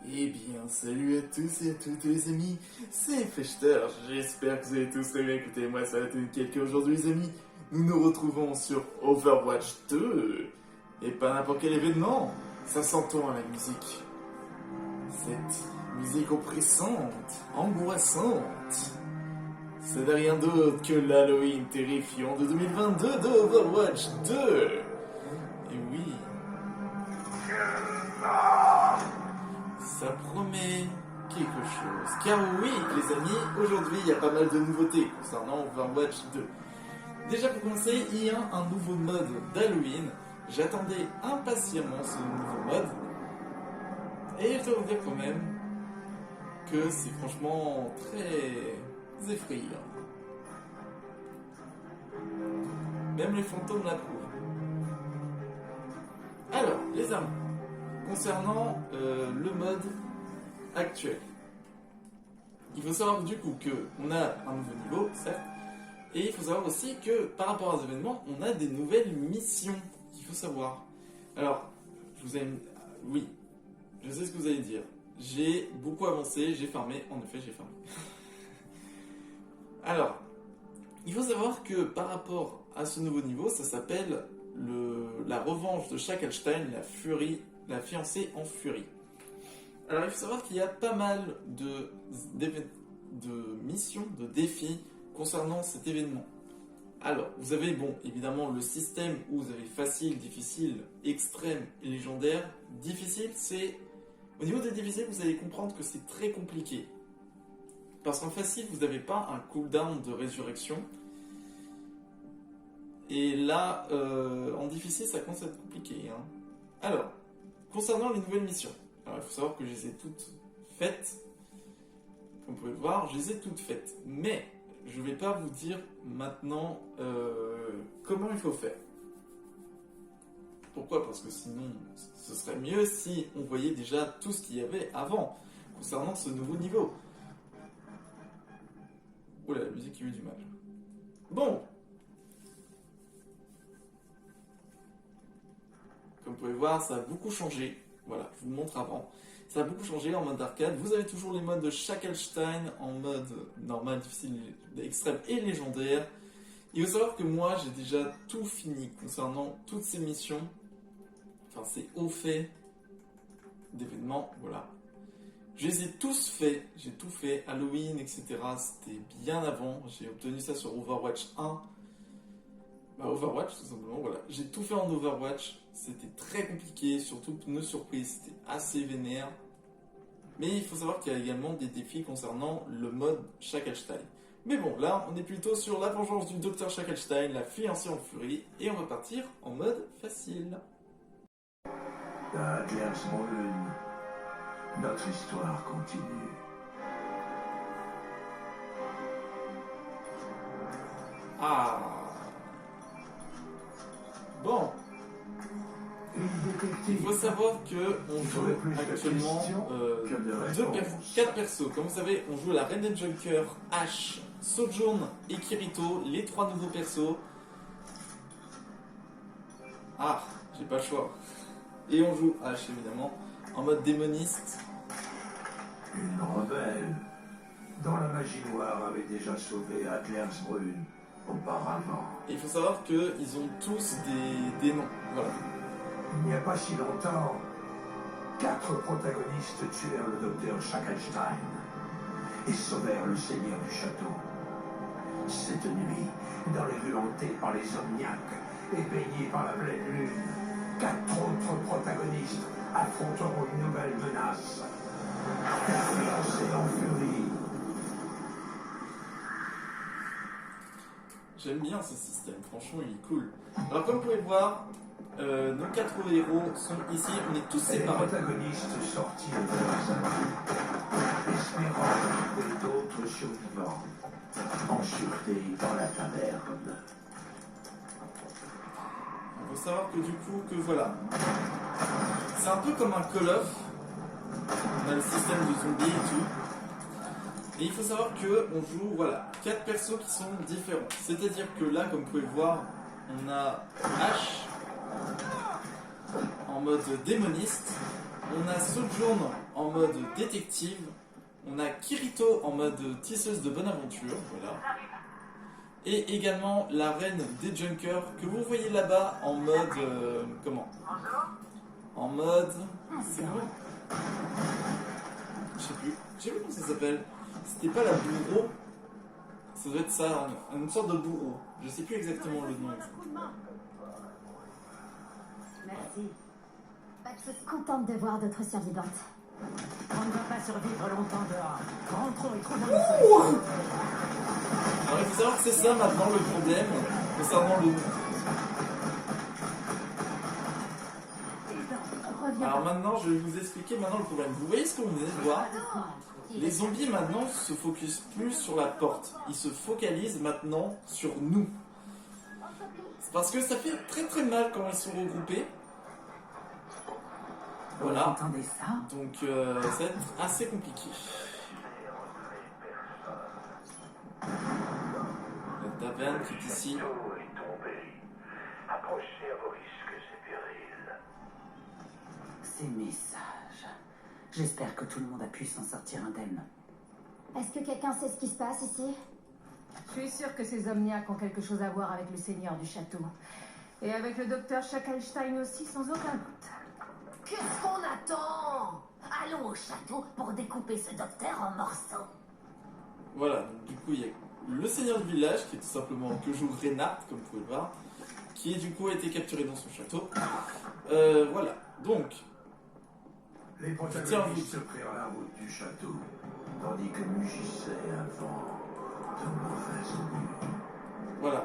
Eh bien, salut à tous et à toutes les amis, c'est Fechter, j'espère que vous allez tous très bien. Écoutez, moi ça va être quelqu'un aujourd'hui les amis. Nous nous retrouvons sur Overwatch 2, et pas n'importe quel événement, ça s'entend à la musique. Cette musique oppressante, angoissante, ce n'est rien d'autre que l'Halloween terrifiant de 2022 d'Overwatch 2. Et oui, ça promet quelque chose. Car oui, les amis, aujourd'hui il y a pas mal de nouveautés concernant Overwatch 2. Déjà pour commencer, il y a un nouveau mode d'Halloween. J'attendais impatiemment ce nouveau mode. Et je dois vous dire quand même que c'est franchement très effrayant. Même les fantômes l'approuvent. Alors, les amis, concernant le mode actuel, il faut savoir du coup qu'on a un nouveau niveau, certes, et il faut savoir aussi que par rapport aux événements, on a des nouvelles missions qu'il faut savoir. Alors, oui, je sais ce que vous allez dire. J'ai beaucoup avancé, j'ai farmé, en effet j'ai farmé. Alors, il faut savoir que par rapport à ce nouveau niveau, ça s'appelle la revanche de Shacklestein, la fiancée en furie. Alors il faut savoir qu'il y a pas mal de missions, de défis concernant cet événement. Alors, vous avez, bon, évidemment, le système où vous avez facile, difficile, extrême et légendaire. Difficile, c'est... Au niveau des difficiles, vous allez comprendre que c'est très compliqué. Parce qu'en facile, vous n'avez pas un cooldown de résurrection. Et là, en difficile, ça commence à être compliqué. Hein. Alors, concernant les nouvelles missions. Alors, il faut savoir que je les ai toutes faites. Comme vous pouvez le voir, je les ai toutes faites. Mais, je ne vais pas vous dire maintenant comment il faut faire. Pourquoi? Parce que sinon, ce serait mieux si on voyait déjà tout ce qu'il y avait avant, concernant ce nouveau niveau. Oula, la musique a eu du mal. Bon. Comme vous pouvez voir, ça a beaucoup changé. Voilà, je vous montre avant. Ça a beaucoup changé en mode arcade. Vous avez toujours les modes de Shacklestein en mode normal, difficile, extrême et légendaire. Il faut savoir que moi, j'ai déjà tout fini concernant toutes ces missions. Enfin, c'est hauts faits d'événements, voilà. Je les ai tous faits, j'ai tout fait, Halloween, etc. C'était bien avant. J'ai obtenu ça sur Overwatch 1. Bah, Overwatch, tout simplement, voilà. J'ai tout fait en Overwatch. C'était très compliqué, surtout pneus surprise, c'était assez vénère. Mais il faut savoir qu'il y a également des défis concernant le mode Shacklestein. Mais bon, là, on est plutôt sur la vengeance du Dr Shacklestein, la fiancée en furie, et on va partir en mode facile. Atlersmolen, notre histoire continue. Ah. Bon. Il faut savoir qu'on joue actuellement 4 persos. Comme vous savez, on joue la Raiden Junker, Ashe, Sojourn et Kirito, les 3 nouveaux persos. Ah, j'ai pas le choix. Et on joue Ashe évidemment, en mode démoniste. Une rebelle, dont la magie noire avait déjà sauvé Atlersbrun auparavant. Et il faut savoir qu'ils ont tous des noms. Voilà. Il n'y a pas si longtemps, 4 protagonistes tuèrent le docteur Shacklestein et sauvèrent le seigneur du château. Cette nuit, dans les rues hantées par les omniaques et baignées par la pleine lune, 4 autres protagonistes affronteront une nouvelle menace. La fiancée en furie. J'aime bien ce système, franchement il est cool. Alors comme vous pouvez le voir, nos 4 héros sont ici, on est tous séparés. Les protagonistes sortis de leurs amis, espérant trouver d'autres survivants, en sûreté dans la taverne. Il faut savoir que du coup, voilà. C'est un peu comme un Call of. On a le système de zombies et tout. Et il faut savoir qu'on joue, voilà, 4 persos qui sont différents. C'est-à-dire que là, comme vous pouvez le voir, on a Ashe en mode démoniste. On a Sojourn en mode détective. On a Kirito en mode tisseuse de bonne aventure. Voilà. Et également la reine des Junkers que vous voyez là-bas en mode... comment? En mode... C'est quoi? Je sais plus. Je sais plus comment ça s'appelle. C'était pas la bourreau. Ça doit être ça, une sorte de bourreau. Je sais plus exactement le nom. Merci. Je suis contente de voir d'autres survivantes. On ne va pas survivre longtemps dehors. Rentrons et trouvons une solution. Alors il faut savoir que c'est ça maintenant le problème concernant le... Alors maintenant je vais vous expliquer maintenant le problème. Vous voyez ce que vous venez de voir? Les zombies maintenant se focusent plus sur la porte. Ils se focalisent maintenant sur nous. C'est parce que ça fait très très mal quand ils sont regroupés. Voilà. Vous entendez ça? Donc ça va être assez compliqué. La taverne qui est ici. Château est tombé. Approchez à vos risques et périls. Ces messages. J'espère que tout le monde a pu s'en sortir indemne. Est-ce que quelqu'un sait ce qui se passe ici? Je suis sûre que ces omniaques ont quelque chose à voir avec le seigneur du château. Et avec le docteur Schackelstein aussi, sans aucun doute. Qu'est-ce qu'on attend? Allons au château pour découper ce docteur en morceaux. Voilà, donc du coup il y a le seigneur du village qui est tout simplement que joue Reynard, comme vous pouvez le voir, qui du coup a été capturé dans son château. Voilà, donc Les protagonistes prirent la route du château, tandis que mugissait un vent de mauvaise augure. voilà.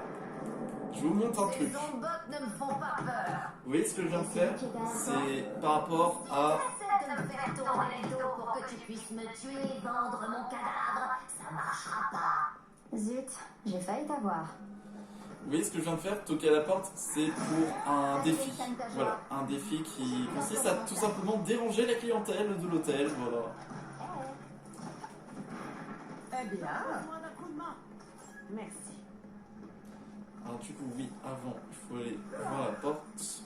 Je vous montre un Ces truc. zombots ne me font pas peur. Vous voyez ce que je viens de faire? C'est par rapport à... De me faire tourner le dos pour que tu puisses me tuer et vendre mon cadavre, ça marchera pas. Zut, j'ai failli t'avoir. Vous voyez ce que je viens de faire? Toquer à la porte, c'est pour un défi. Voilà, un défi qui consiste à tout simplement déranger la clientèle de l'hôtel. Voilà. Eh bien, merci. Alors du coup, oui, avant, il faut aller voir la porte.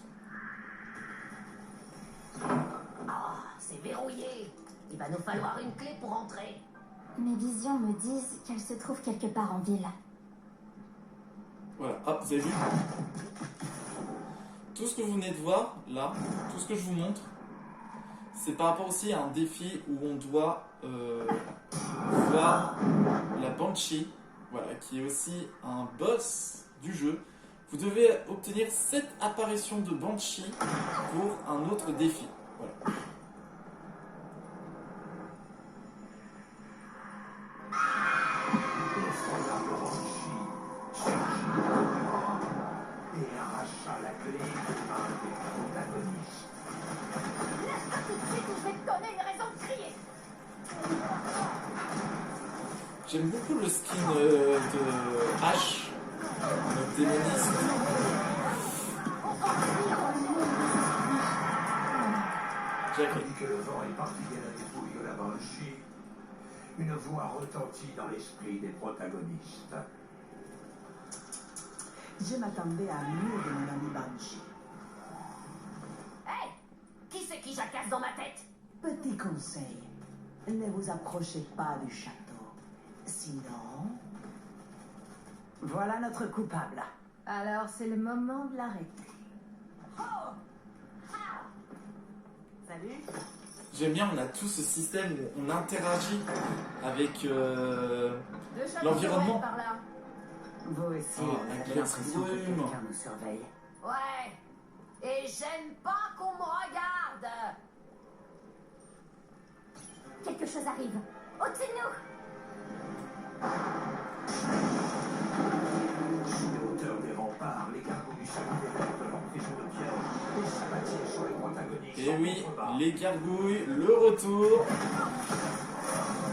Ah, c'est verrouillé. Il va nous falloir une clé pour entrer. Mes visions me disent qu'elle se trouve quelque part en ville. Voilà, hop, vous avez vu? Tout ce que vous venez de voir, là, tout ce que je vous montre, c'est par rapport aussi à un défi où on doit voir la Banshee, voilà, qui est aussi un boss du jeu. Vous devez obtenir 7 apparitions de Banshee pour un autre défi. Voilà. Le standard de Banshee surgit et arracha la clé des mains des protagonistes. Laisse-moi tout de suite ou je vais te donner une raison de crier. J'aime beaucoup le skin de Ash, notre démoniste. Jack. Tandis que le vent est parti à la dépouille de la Banshee, une voix retentit dans l'esprit des protagonistes. Je m'attendais à mieux de mon ami Banshee. Hé, qui c'est qui jacasse dans ma tête? Petit conseil, ne vous approchez pas du château. Sinon... Voilà notre coupable. Alors, c'est le moment de l'arrêter. Salut. J'aime bien, on a tout ce système où on interagit avec Le château l'environnement. par là. Vous aussi, Ah, vous avec avez la l'impression que brume. quelqu'un nous surveille. Ouais. Et j'aime pas qu'on me regarde. Quelque chose arrive. Au-dessus de nous! Sous les hauteurs des remparts, les gargouilles se libèrent de leur prison de piège et s'abattirent sur les protagonistes. Et en oui, contrebas. les gargouilles, le retour.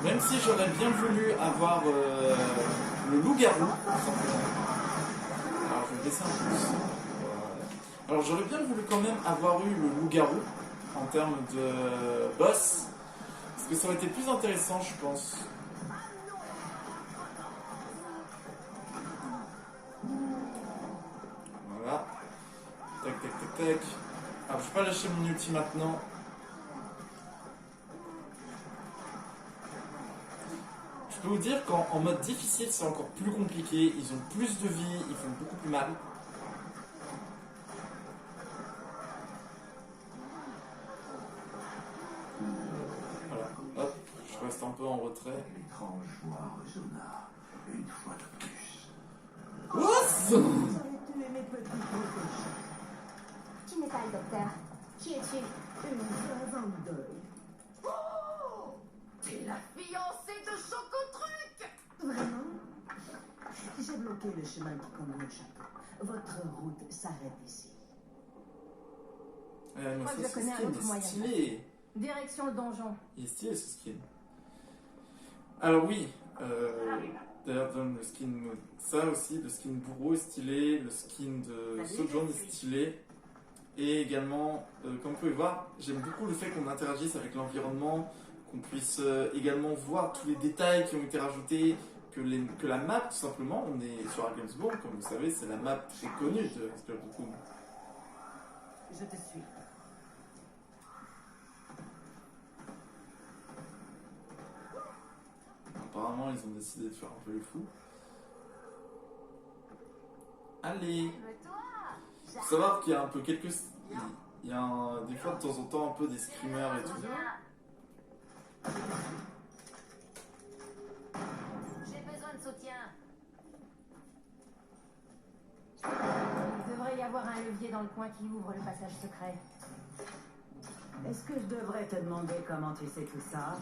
Même si j'aurais bien voulu avoir le loup-garou. Alors je vais baisser un peu le son. Voilà. Alors j'aurais bien voulu quand même avoir eu le loup-garou en termes de boss. Parce que ça aurait été plus intéressant, je pense. Voilà. Tac, tac, tac, tac. Alors je vais pas lâcher mon ulti maintenant. peux vous dire qu'en mode difficile, c'est encore plus compliqué. Ils ont plus de vie, ils font beaucoup plus mal. Voilà, hop, je reste un peu en retrait. L'étrange joie résonna une fois de plus. Oups! Vous avez tué mes petits protégés. Tu n'es pas le docteur. Qui es-tu? Une veuve en deuil. T'es la fiancée de Chocotruc! Vraiment? J'ai bloqué le chemin qui conduit au château. Votre route s'arrête ici. Mais crois ça, que je ce connais un skin autre est moyen. stylé. Direction le donjon. Il est stylé ce skin. Alors oui, d'ailleurs donne le skin, ça aussi, le skin bourreau est stylé, le skin de Sojourn est stylé. Et également, comme vous pouvez voir, j'aime beaucoup le fait qu'on interagisse avec l'environnement, qu'on puisse également voir tous les détails qui ont été rajoutés, que la map tout simplement, on est sur Ravensburg, comme vous savez, c'est la map très connue de Spell Book. Je te suis. Apparemment, ils ont décidé de faire un peu les fous. Allez! Faut savoir qu'il y a un peu quelques... Il y a des fois de temps en temps un peu des screamers et tout. J'ai besoin de soutien. Il devrait y avoir un levier dans le coin qui ouvre le passage secret. Est-ce que je devrais te demander comment tu sais tout ça?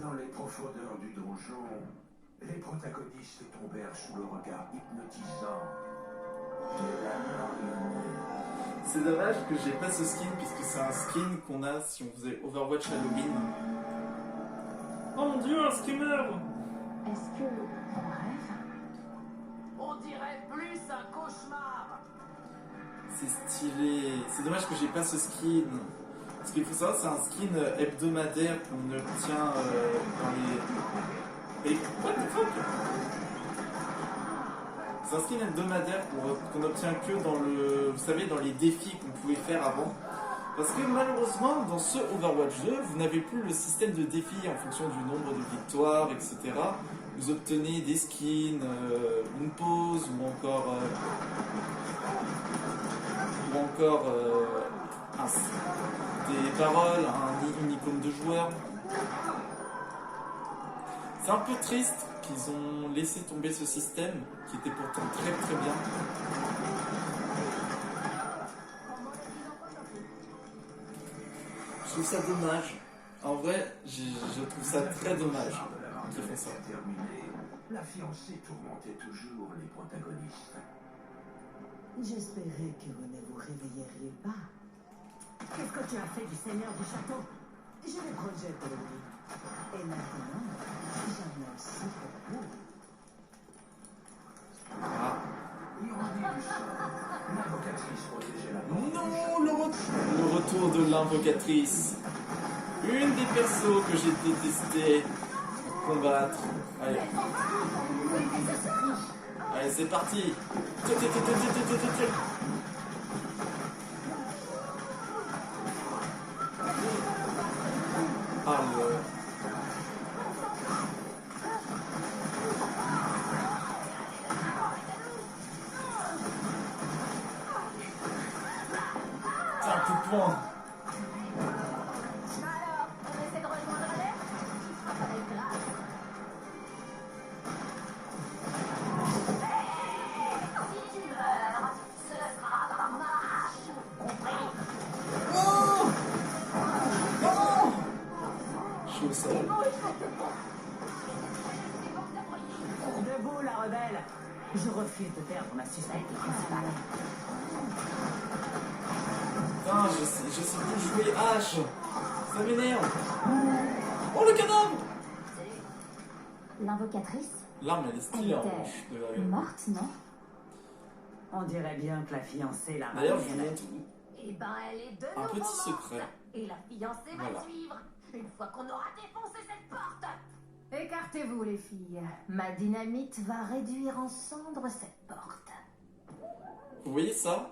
Dans les profondeurs du donjon, les protagonistes tombèrent sous le regard hypnotisant de la marionnette. C'est dommage que j'ai pas ce skin puisque c'est un skin qu'on a si on faisait Overwatch Halloween. Oh mon dieu, un screamer! Est-ce que on rêve? On dirait plus un cauchemar. C'est stylé. C'est dommage que j'ai pas ce skin. Ce qu'il faut savoir, c'est un skin hebdomadaire qu'on obtient dans les... Et what the fuck? C'est un skin hebdomadaire qu'on obtient que dans le... Vous savez, dans les défis qu'on pouvait faire avant. Parce que malheureusement, dans ce Overwatch 2, vous n'avez plus le système de défis en fonction du nombre de victoires, etc. Vous obtenez des skins, une pause, ou encore des paroles, une icône de joueur. C'est un peu triste qu'ils ont laissé tomber ce système qui était pourtant très très bien. Je trouve ça dommage. En vrai, je trouve ça très dommage qu'ils font ça. Terminé, la fiancée tourmentait toujours les protagonistes. J'espérais que vous ne vous réveilleriez pas. Qu'est-ce que tu as fait du seigneur du château? Je le projette pour lui. Et maintenant, j'en ai aussi pour vous. Ah. Ironie du sort, l'invocatrice protégeait la mort. Non, le retour de l'invocatrice. Une des persos que j'ai détesté combattre. Allez. Allez, c'est parti. Ah, le... C'est un coup de poing. Alors, on essaie de rejoindre l'air? Avec grâce. Si tu meurs, ce sera par marche. Compris? Oh oh, chaud ça. Debout, la rebelle. Je refuse de perdre ma suspecte principale. Putain, je sais plus jouer H. Ça m'énerve. Oh, le cadavre. L'invocatrice? L'arme, elle est Elle stylée en revanche. était morte, non? On dirait bien que la fiancée l'a D'ailleurs, je ramenée vous à la montre vie. Eh ben, elle est de un nouveau petit morte. secret. Et la fiancée Voilà. va suivre. Une fois qu'on aura défoncé cette porte. Écartez-vous, les filles. Ma dynamite va réduire en cendres cette porte. Vous voyez ça?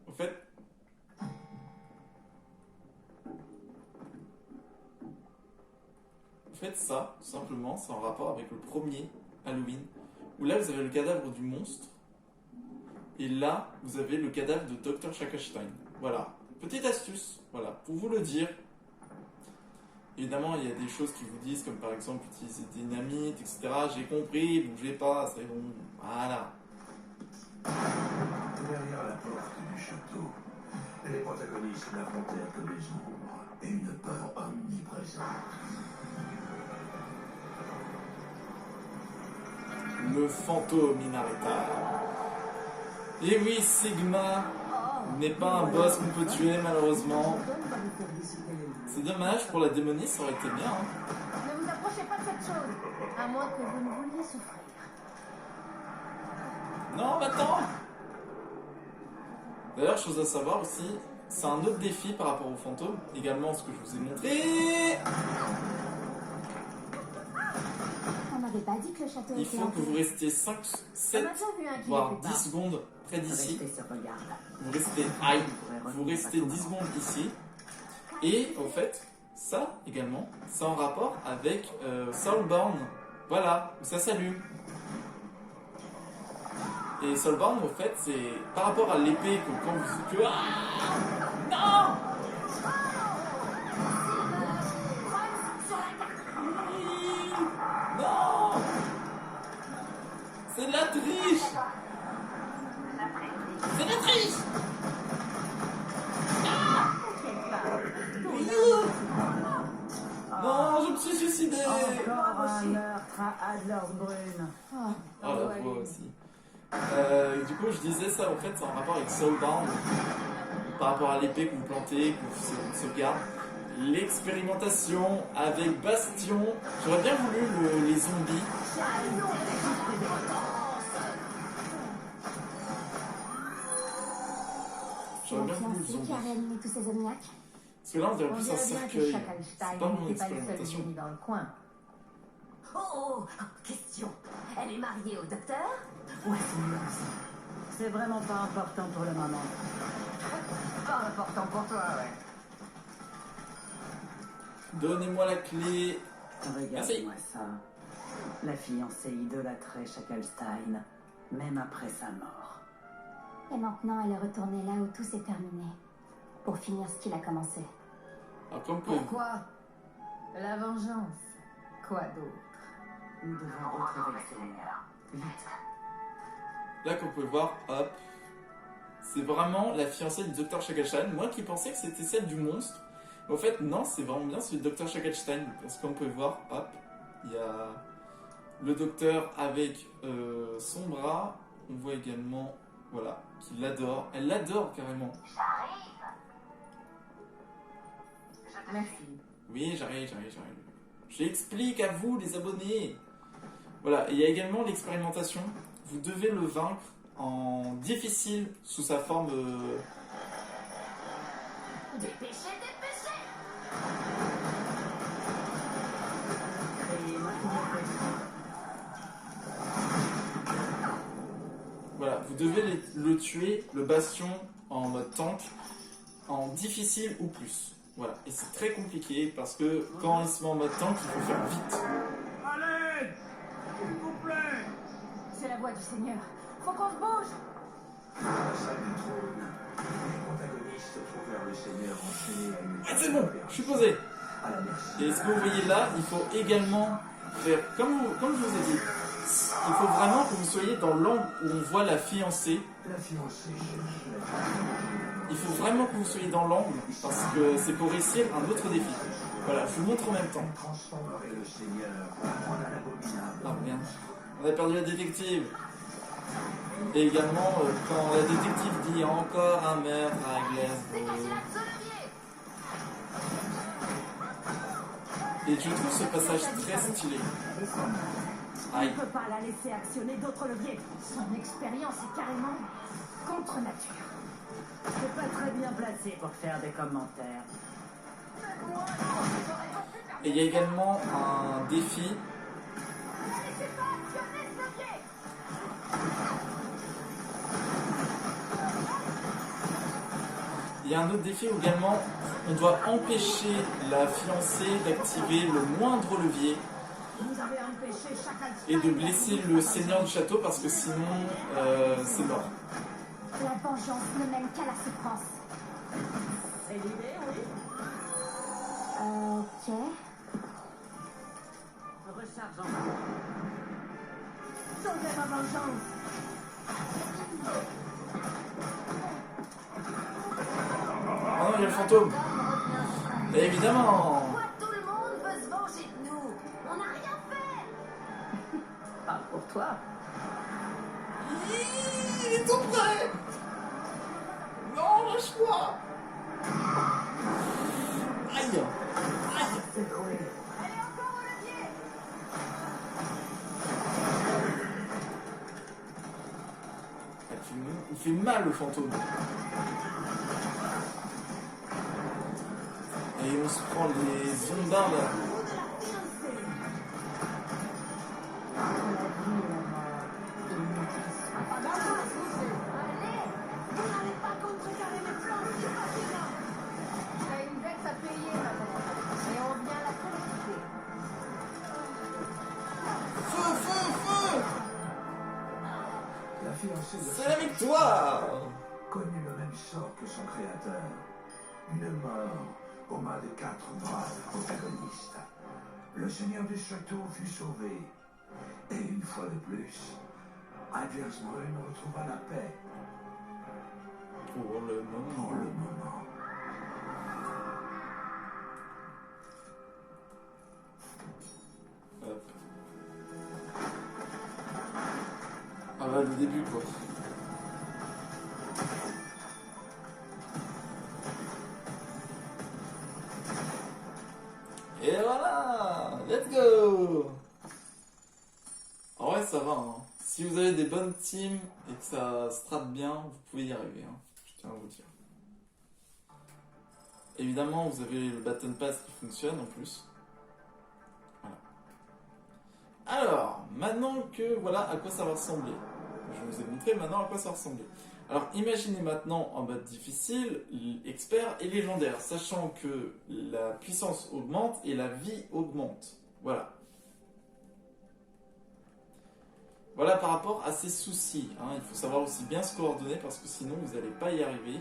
En fait, fait, ça, tout simplement, c'est en rapport avec le premier Halloween, où là, vous avez le cadavre du monstre, et là, vous avez le cadavre de Dr. Shackleton. Voilà. Petite astuce, voilà, pour vous le dire. Évidemment, il y a des choses qui vous disent, comme par exemple utiliser des dynamites, etc. J'ai compris, bougez pas, c'est bon. Voilà. Derrière la porte du château, les protagonistes n'affrontèrent que des ombres et une peur omniprésente. Le fantôme Minareta. Et oui, Sigma n'est pas un boss qu'on peut tuer, malheureusement. C'est dommage, pour la démonie, ça aurait été bien. Hein. Ne vous approchez pas de cette chose, à moins que vous ne vouliez souffrir. Non, attends. D'ailleurs, chose à savoir aussi, c'est un autre défi par rapport au fantôme, également ce que je vous ai montré. On m'avait pas dit que le château Il était faut que hanté. vous restiez 5, 7, On a déjà vu un qui voire n'était 10 pas. secondes près d'ici. Restez sur regard. Vous restez, aïe, vous restez 10 secondes ici. Et au fait, ça également, c'est en rapport avec Soulbound. Voilà, où ça s'allume. Et Soulbound, au fait, c'est par rapport à l'épée que quand vous... Que... Ah non. Non. C'est de la triche. C'est de la triche. Non, je me suis suicidé. Encore un meurtre à Adlersbrunn. Oh la voix aussi. Du coup, je disais ça, en fait, c'est en rapport avec Soulbound, par rapport à l'épée que vous plantez, que vous sauvegardez. L'expérimentation avec Bastion. J'aurais bien voulu les zombies. C'est J'aurais la bien voulu les fiancée qui zombies. a réanimé tous ces omniacs. Parce que là, on dirait On plus un dirait bien que cercueil. Shackleton C'est pas mon n'était pas le seul expérimentation. génie dans le coin. Oh, question. Elle est mariée au docteur? Ouais, c'est vraiment pas important pour le moment. Pas important pour toi, ouais. Donnez-moi la clé. Regardez-moi ça. La fiancée idolâtrait Shackleton, même après sa mort. Et maintenant, elle est retournée là où tout s'est terminé. Pour finir ce qu'il a commencé. Alors, comme vous pouvez Pourquoi? La vengeance. Quoi d'autre? Nous devons retrouver le Seigneur. Vite. Là, comme vous pouvez voir, hop, c'est vraiment la fiancée du Dr. Shackleton. Moi qui pensais que c'était celle du monstre. Mais en fait, non, c'est vraiment bien celui du Dr. Shackleton. Parce que comme vous pouvez voir, hop, il y a le docteur avec son bras. On voit également, voilà, qu'il l'adore. Elle l'adore carrément. Merci. Oui, j'arrive. J'explique à vous, les abonnés. Voilà, et il y a également l'expérimentation. Vous devez le vaincre en difficile sous sa forme. Dépêchez. Voilà, vous devez le tuer, le bastion, en mode tank, en difficile ou plus. Voilà, et c'est très compliqué parce que quand il se met en mode tank, il faut faire vite. Allez, s'il vous plaît. C'est la voix du Seigneur. Faut qu'on se bouge. Dans la salle du trône, les protagonistes trouvèrent le Seigneur enchaîné à une Ah, c'est bon, je suis posé. à la merci. Et ce que vous voyez là, il faut également faire, comme je vous ai dit, il faut vraiment que vous soyez dans l'angle où on voit la fiancée. La fiancée cherche la Il faut vraiment que vous soyez dans l'angle parce que c'est pour réussir un autre défi. Voilà, je vous montre en même temps. transformerait le Seigneur en un abominable. Ah merde, on a perdu la détective. Et également, quand la détective dit encore un meurtre à Glasgow. Et je trouve ce passage très stylé. On Aïe. ne peut pas la laisser actionner d'autres leviers. Son expérience est carrément contre nature. C'est pas très bien placé pour faire des commentaires. Et il y a également un défi. Il y a un autre défi où également On doit empêcher la fiancée d'activer le moindre levier Vous avez empêché Shackleton et de blesser le seigneur du château parce que sinon c'est mort. La vengeance ne mène qu'à la souffrance. C'est l'idée, oui. Ok. Recharge en bas. Sauvez ma vengeance. Ah non, il y a le fantôme. Et évidemment. Pourquoi tout le monde veut se venger de nous? On n'a rien fait. Pas pour toi. Il est tout près. Non, lâche-moi. Aïe. Aïe. C'est trouvé. Il fait mal le fantôme. Et on se prend les ondes là. Vous n'allez pas contrecarrer mes plans, c'est fascinant. T'as une dette à payer, ma mère. Et on vient la collecter. Feu, feu, feu. La fiancée de C'est la victoire. connut le même sort que son créateur. Une mort aux mains de 4 braves protagonistes. Le seigneur du château fut sauvé. Et une fois de plus, Adlersbrunn retrouva la paix Pour le moment. pour le moment. Hop. Ah bah le début quoi. Et voilà. Let's go. En vrai ça va hein. Si vous avez des bonnes teams et que ça strat bien, vous pouvez y arriver hein. Je tiens à vous dire. Évidemment vous avez le Battle Pass qui fonctionne en plus. Voilà. Alors, maintenant que voilà à quoi ça va ressembler. Je vous ai montré maintenant à quoi ça ressemblait. Alors imaginez maintenant en mode difficile, expert et légendaire, sachant que la puissance augmente et la vie augmente. Voilà. Voilà par rapport à ces soucis. Hein. Il faut savoir aussi bien se coordonner parce que sinon vous n'allez pas y arriver.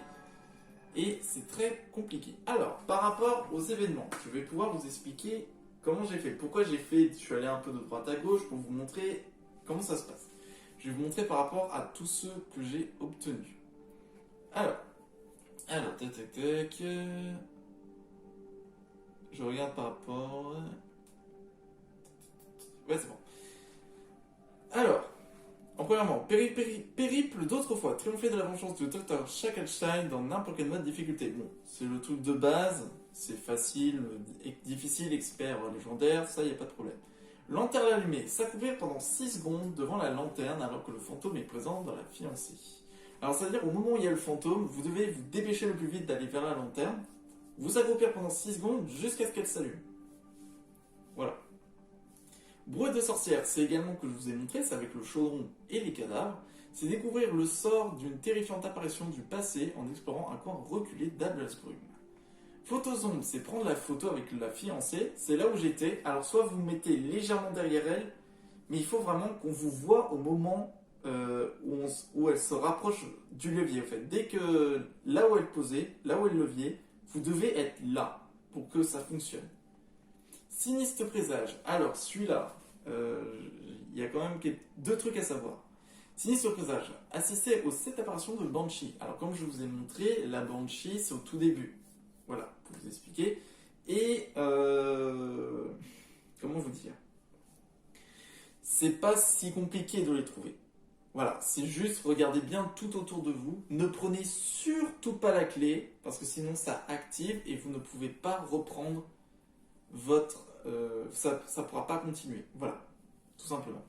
Et c'est très compliqué. Alors, par rapport aux événements, je vais pouvoir vous expliquer comment j'ai fait. Pourquoi j'ai fait, je suis allé un peu de droite à gauche pour vous montrer comment ça se passe. Je vais vous montrer par rapport à tous ceux que j'ai obtenus. Alors, tac, tac, tac. Je regarde par rapport... Ouais, c'est bon. Alors, en premièrement, périple d'autrefois, triompher de la vengeance du Dr. Shackleton dans n'importe quel mode de difficulté. Bon, c'est le truc de base, c'est facile, difficile, expert, légendaire, ça, il n'y a pas de problème. Lanterne allumée, s'accroupir pendant 6 secondes devant la lanterne alors que le fantôme est présent dans la fiancée. Alors ça veut dire au moment où il y a le fantôme, vous devez vous dépêcher le plus vite d'aller vers la lanterne, vous accroupir pendant 6 secondes jusqu'à ce qu'elle s'allume. Voilà. Brouette de sorcière, c'est également que je vous ai montré, c'est avec le chaudron et les cadavres. C'est découvrir le sort d'une terrifiante apparition du passé en explorant un coin reculé d'Adlersbrunn. Photozone, c'est prendre la photo avec la fiancée, c'est là où j'étais. Alors soit vous vous mettez légèrement derrière elle, mais il faut vraiment qu'on vous voit au moment où elle se rapproche du levier. En fait. Dès que là où elle posait, là où est le levier, vous devez être là pour que ça fonctionne. Sinistre présage, alors celui-là, il y a quand même 2 trucs à savoir. Sinistre présage, assister aux 7 apparitions de Banshee. Alors comme je vous ai montré, la Banshee c'est au tout début. Voilà, pour vous expliquer. Et comment vous dire? C'est pas si compliqué de les trouver. Voilà, c'est juste regardez bien tout autour de vous. Ne prenez surtout pas la clé parce que sinon ça active et vous ne pouvez pas reprendre votre. Ça ne pourra pas continuer. Voilà, tout simplement.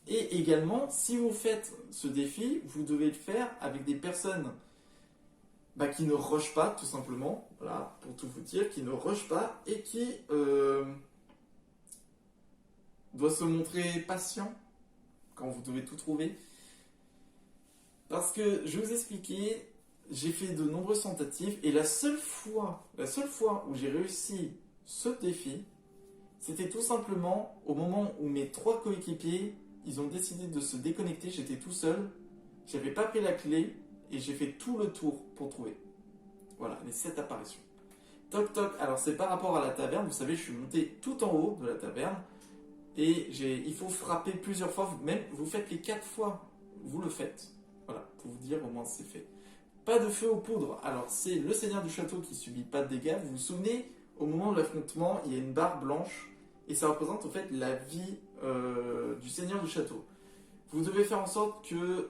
Et également, si vous faites ce défi, vous devez le faire avec des personnes qui ne rushent pas, tout simplement. Voilà, pour tout vous dire, qui ne rushent pas et qui doit se montrer patient quand vous devez tout trouver. Parce que, je vais vous expliquer, j'ai fait de nombreuses tentatives et la seule fois où j'ai réussi ce défi, c'était tout simplement au moment où mes 3 coéquipiers, ils ont décidé de se déconnecter, j'étais tout seul, j'avais pas pris la clé et j'ai fait tout le tour pour trouver. Voilà, les 7 apparitions. Toc toc, alors c'est par rapport à la taverne, vous savez, je suis monté tout en haut de la taverne et il faut frapper plusieurs fois, même vous faites les 4 fois, vous le faites. Voilà, pour vous dire au moins c'est fait. Pas de feu aux poudres, alors c'est le seigneur du château qui subit pas de dégâts, vous vous souvenez, au moment de l'affrontement, il y a une barre blanche et ça représente en fait la vie du seigneur du château. Vous devez faire en sorte que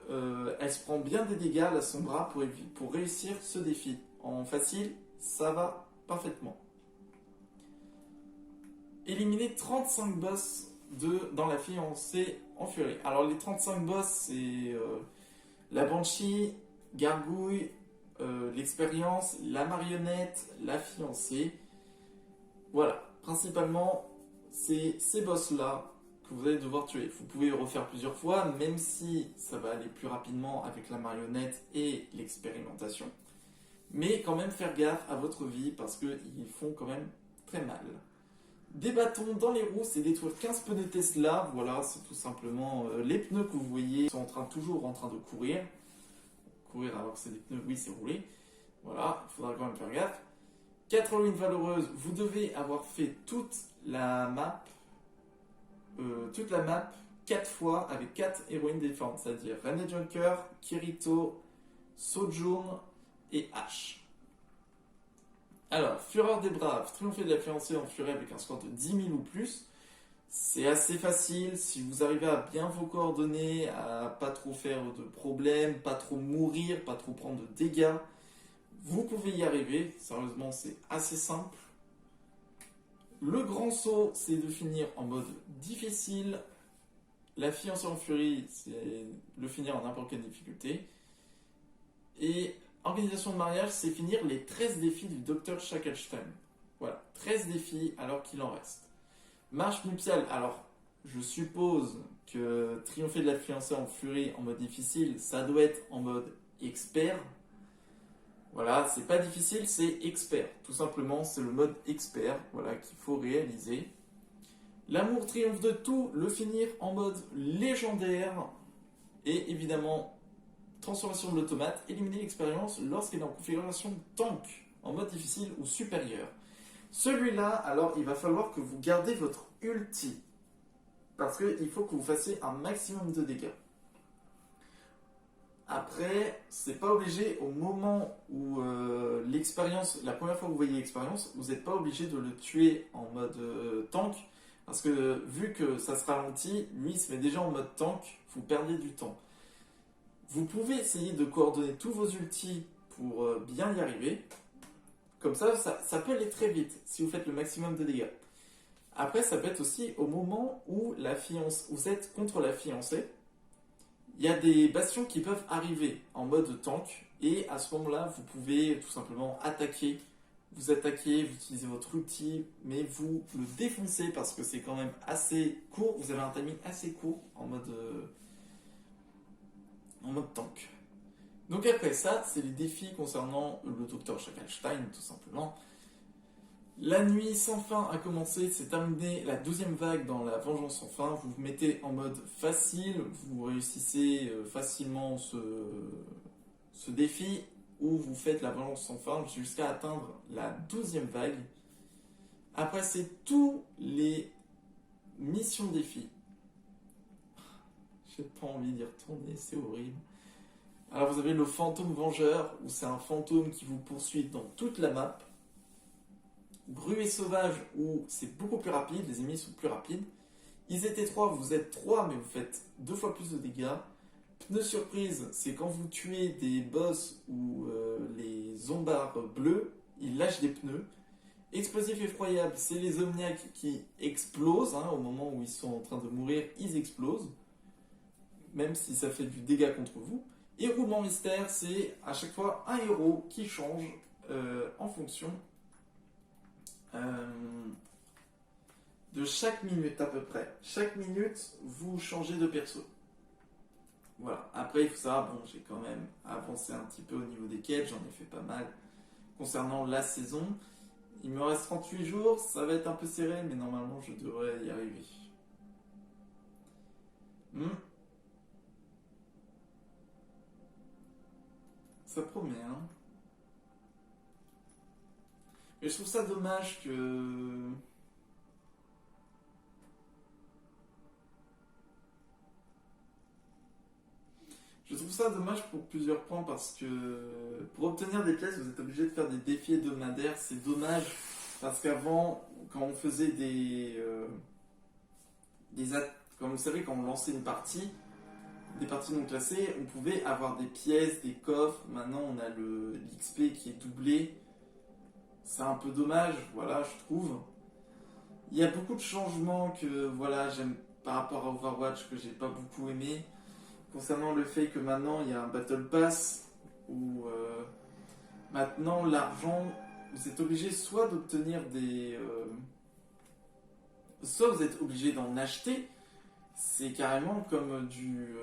elle se prend bien des dégâts, la Sombra, pour réussir ce défi. En facile, ça va parfaitement. Éliminer 35 boss dans la fiancée en furie. Alors les 35 boss, c'est la Banshee, Gargouille, l'expérience, la marionnette, la fiancée. Voilà, principalement, c'est ces boss-là que vous allez devoir tuer. Vous pouvez le refaire plusieurs fois, même si ça va aller plus rapidement avec la marionnette et l'expérimentation. Mais quand même faire gaffe à votre vie parce qu'ils font quand même très mal. Des bâtons dans les roues, c'est détruire 15 pneus Tesla. Voilà, c'est tout simplement les pneus que vous voyez sont toujours en train de courir. Courir alors que c'est des pneus, oui, c'est roulé. Voilà, il faudra quand même faire gaffe. 4 ruines valeureuses, vous devez avoir fait toute la map 4 fois avec 4 héroïnes différentes, c'est-à-dire René Junker, Kirito, Sojourn et Ash. Alors, Fureur des Braves, triompher de la fiancée en furie avec un score de 10 000 ou plus. C'est assez facile si vous arrivez à bien vous coordonner, à pas trop faire de problèmes, pas trop mourir, pas trop prendre de dégâts. Vous pouvez y arriver, sérieusement c'est assez simple. Le grand saut, c'est de finir en mode difficile. La fiancée en furie, c'est le finir en n'importe quelle difficulté. Et organisation de mariage, c'est finir les 13 défis du Dr Shackleton. Voilà, 13 défis alors qu'il en reste. Marche nuptiale, alors je suppose que triompher de la fiancée en furie en mode difficile, ça doit être en mode expert. Voilà, c'est pas difficile, c'est expert. Tout simplement, c'est le mode expert, voilà, qu'il faut réaliser. L'amour triomphe de tout, le finir en mode légendaire. Et évidemment, transformation de l'automate, éliminer l'expérience lorsqu'il est en configuration tank, en mode difficile ou supérieur. Celui-là, alors, il va falloir que vous gardez votre ulti. Parce qu'il faut que vous fassiez un maximum de dégâts. Après, c'est pas obligé au moment où l'expérience, la première fois que vous voyez l'expérience, vous n'êtes pas obligé de le tuer en mode tank, parce que vu que ça se ralentit, lui il se met déjà en mode tank, vous perdez du temps. Vous pouvez essayer de coordonner tous vos ultis pour bien y arriver, comme ça peut aller très vite si vous faites le maximum de dégâts. Après, ça peut être aussi au moment où vous êtes contre la fiancée. Il y a des bastions qui peuvent arriver en mode tank et à ce moment-là, vous pouvez tout simplement attaquer. Vous attaquez, vous utilisez votre ulti, mais vous le défoncez parce que c'est quand même assez court. Vous avez un timing assez court en mode tank. Donc après ça, c'est les défis concernant le Dr Shackleton, tout simplement. La nuit sans fin a commencé, c'est terminé la 12e vague dans la vengeance sans fin. Vous vous mettez en mode facile, vous réussissez facilement ce défi où vous faites la vengeance sans fin jusqu'à atteindre la 12e vague. Après, c'est tous les missions défis. J'ai pas envie d'y retourner, c'est horrible. Alors vous avez le fantôme vengeur, où c'est un fantôme qui vous poursuit dans toute la map. Gruée sauvage, où c'est beaucoup plus rapide, les ennemis sont plus rapides. Ils étaient 3, vous êtes 3, mais vous faites 2 fois plus de dégâts. Pneu surprise, c'est quand vous tuez des boss ou les zombards bleus, ils lâchent des pneus. Explosif effroyable, c'est les omniaques qui explosent, au moment où ils sont en train de mourir, ils explosent. Même si ça fait du dégât contre vous. Et roulement mystère, c'est à chaque fois un héros qui change en fonction de chaque minute à peu près. Chaque minute, vous changez de perso. Voilà. Après, il faut savoir, bon, j'ai quand même avancé un petit peu au niveau des quêtes, j'en ai fait pas mal concernant la saison. Il me reste 38 jours, ça va être un peu serré, mais normalement, je devrais y arriver. Ça promet, hein. Mais je trouve ça dommage que... Je trouve ça dommage pour plusieurs points parce que pour obtenir des pièces, vous êtes obligé de faire des défis hebdomadaires. C'est dommage parce qu'avant, quand on faisait comme vous savez, quand on lançait une partie, des parties non classées, on pouvait avoir des pièces, des coffres. Maintenant, on a l'XP qui est doublé. C'est un peu dommage, voilà, je trouve. Il y a beaucoup de changements que voilà, j'aime par rapport à Overwatch que j'ai pas beaucoup aimé. Concernant le fait que maintenant il y a un Battle Pass où maintenant l'argent, vous êtes obligé soit d'obtenir soit vous êtes obligé d'en acheter. C'est carrément comme du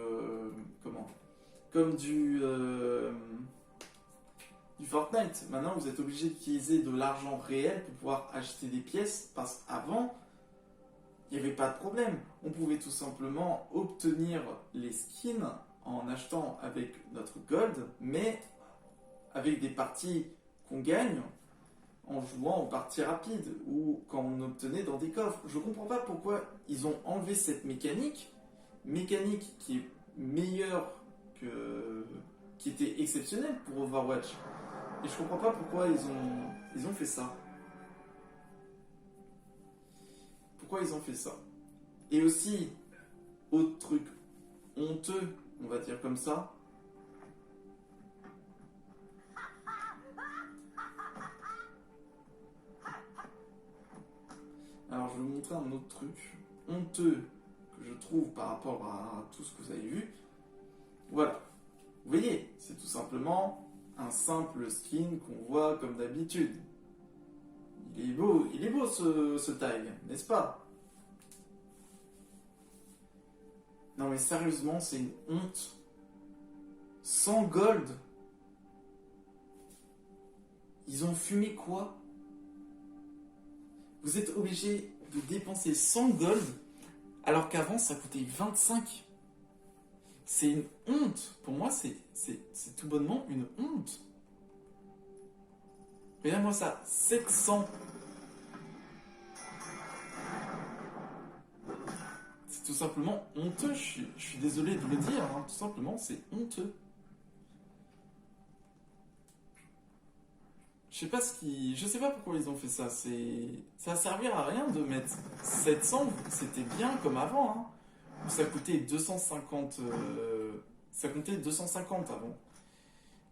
Fortnite. Maintenant vous êtes obligé d'utiliser de l'argent réel pour pouvoir acheter des pièces parce qu'avant il n'y avait pas de problème. On pouvait tout simplement obtenir les skins en achetant avec notre gold, mais avec des parties qu'on gagne en jouant en partie rapide ou quand on obtenait dans des coffres. Je comprends pas pourquoi ils ont enlevé cette mécanique qui est meilleure qui était exceptionnelle pour Overwatch. Et je comprends pas pourquoi ils ont fait ça. Pourquoi ils ont fait ça? Et aussi, autre truc honteux, on va dire comme ça. Alors, je vais vous montrer un autre truc honteux que je trouve par rapport à tout ce que vous avez vu. Voilà. Vous voyez, c'est tout simplement un simple skin qu'on voit comme d'habitude. Il est beau ce tag, n'est-ce pas? Non mais sérieusement, c'est une honte. 100 gold. Ils ont fumé quoi? Vous êtes obligé de dépenser 100 gold alors qu'avant ça coûtait 25. C'est une honte. Pour moi, c'est tout bonnement une honte. Regardez-moi ça, 700. C'est tout simplement honteux. Je suis désolé de le dire, hein. Tout simplement, c'est honteux. Je sais pas pourquoi ils ont fait ça. Ça va servir à rien de mettre 700. C'était bien comme avant, hein. Ça coûtait 250. Ça coûtait 250 avant.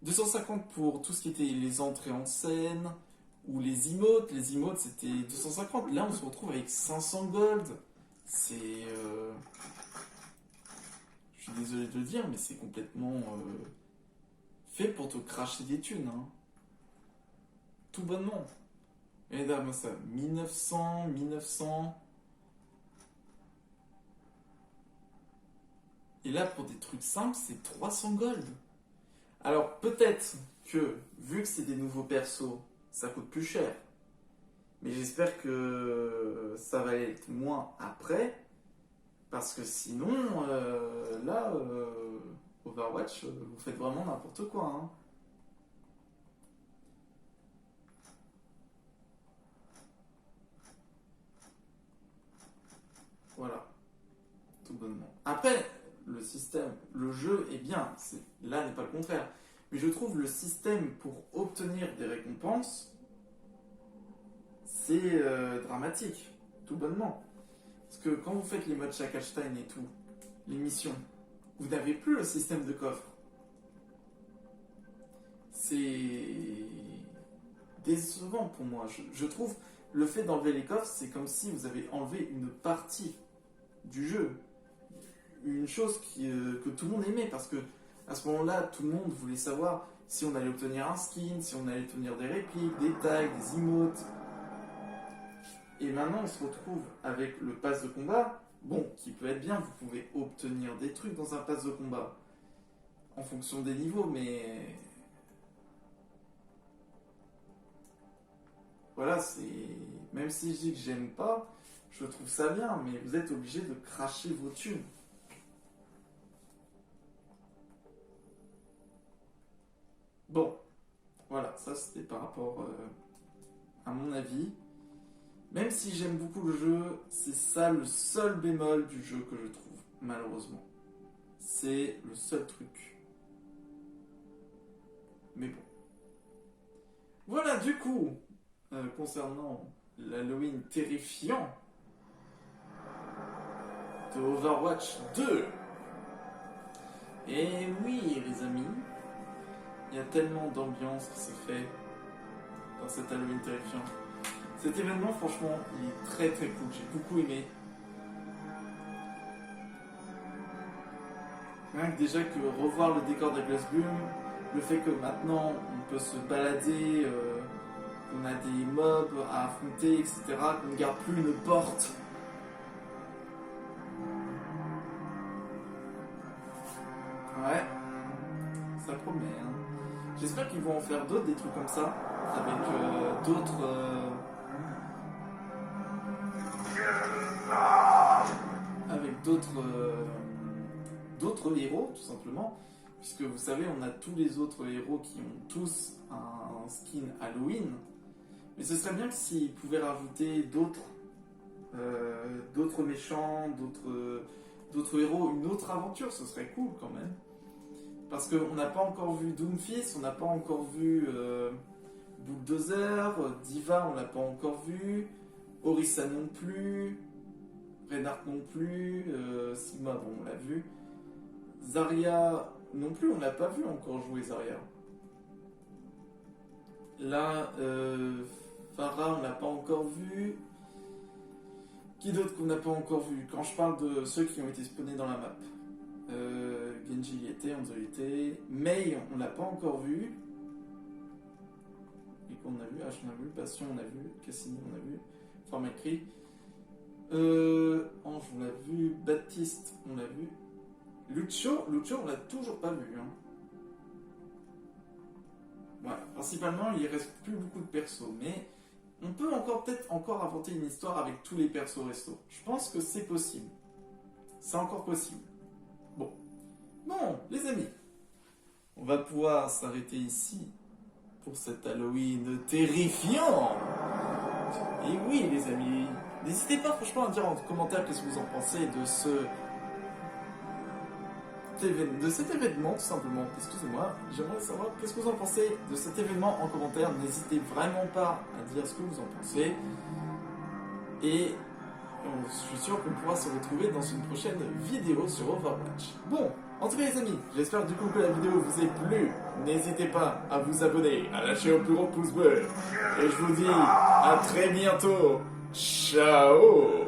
250 pour tout ce qui était les entrées en scène ou les emotes. Les emotes c'était 250. Là on se retrouve avec 500 gold. C'est... Je suis désolé de le dire, mais c'est complètement fait pour te cracher des thunes. Hein. Tout bonnement. Et là, moi ça, 1900. Et là, pour des trucs simples, c'est 300 gold. Alors, peut-être que, vu que c'est des nouveaux persos, ça coûte plus cher. Mais j'espère que ça va être moins après. Parce que sinon, Overwatch, vous faites vraiment n'importe quoi. Hein. Voilà. Tout bonnement. Après... Le système, le jeu est bien, là n'est pas le contraire. Mais je trouve le système pour obtenir des récompenses, c'est dramatique, tout bonnement. Parce que quand vous faites les modes Shacklestein et tout, les missions, vous n'avez plus le système de coffre. C'est décevant pour moi. Je trouve le fait d'enlever les coffres, c'est comme si vous avez enlevé une partie du jeu. Une chose que tout le monde aimait parce que à ce moment-là, tout le monde voulait savoir si on allait obtenir un skin, si on allait obtenir des répliques, des tags, des emotes. Et maintenant, on se retrouve avec le pass de combat, bon, qui peut être bien, vous pouvez obtenir des trucs dans un pass de combat. en fonction des niveaux, mais voilà, c'est même si je dis que j'aime pas, je trouve ça bien, mais vous êtes obligé de cracher vos thunes. Bon, voilà, ça c'était par rapport à mon avis. Même si j'aime beaucoup le jeu, c'est ça le seul bémol du jeu que je trouve, malheureusement. C'est le seul truc. Mais bon. Voilà, du coup, concernant l'Halloween terrifiant de Overwatch 2. Et oui, les amis, il y a tellement d'ambiance qui se fait dans cet Halloween terrifiant. Cet événement, franchement, il est très très cool. J'ai beaucoup aimé. Rien que déjà que revoir le décor de Glassbloom, le fait que maintenant on peut se balader, qu'on a des mobs à affronter, etc., qu'on ne garde plus une porte. Ouais, ça promet. Hein. J'espère qu'ils vont en faire d'autres, des trucs comme ça, avec d'autres. Avec d'autres héros, tout simplement, puisque vous savez, on a tous les autres héros qui ont tous un skin Halloween, mais ce serait bien que s'ils pouvaient rajouter d'autres méchants, d'autres héros, une autre aventure, ce serait cool quand même, parce qu'on n'a pas encore vu Doomfist, on n'a pas encore vu Bulldozer, Diva on l'a pas encore vu, Orisa non plus, Reinhardt non plus, Sigma, bon, on l'a vu. Zarya non plus, on l'a pas vu encore jouer Zarya. Là, Pharah, on l'a pas encore vu. Qui d'autre qu'on n'a pas encore vu? Quand je parle de ceux qui ont été spawnés dans la map. Genji y était, Hanzo y était. Mei, on l'a pas encore vu. Et qu'on a vu, H on a vu, Passion on a vu, Cassini on a vu, Formacry. Ange on l'a vu, Baptiste on l'a vu, Lucio on l'a toujours pas vu. Hein. Voilà, principalement il reste plus beaucoup de persos, mais on peut peut-être encore inventer une histoire avec tous les persos resto. Je pense que c'est possible. C'est encore possible. Bon, les amis, on va pouvoir s'arrêter ici pour cet Halloween terrifiant. Et oui les amis, n'hésitez pas franchement à dire en commentaire qu'est-ce que vous en pensez de cet événement, tout simplement. Excusez-moi, j'aimerais savoir qu'est-ce que vous en pensez de cet événement en commentaire. N'hésitez vraiment pas à dire ce que vous en pensez. Et je suis sûr qu'on pourra se retrouver dans une prochaine vidéo sur Overwatch. Bon, en tout cas les amis, j'espère du coup que la vidéo vous ait plu. N'hésitez pas à vous abonner, à lâcher un plus gros pouce bleu. Et je vous dis à très bientôt. Ciao.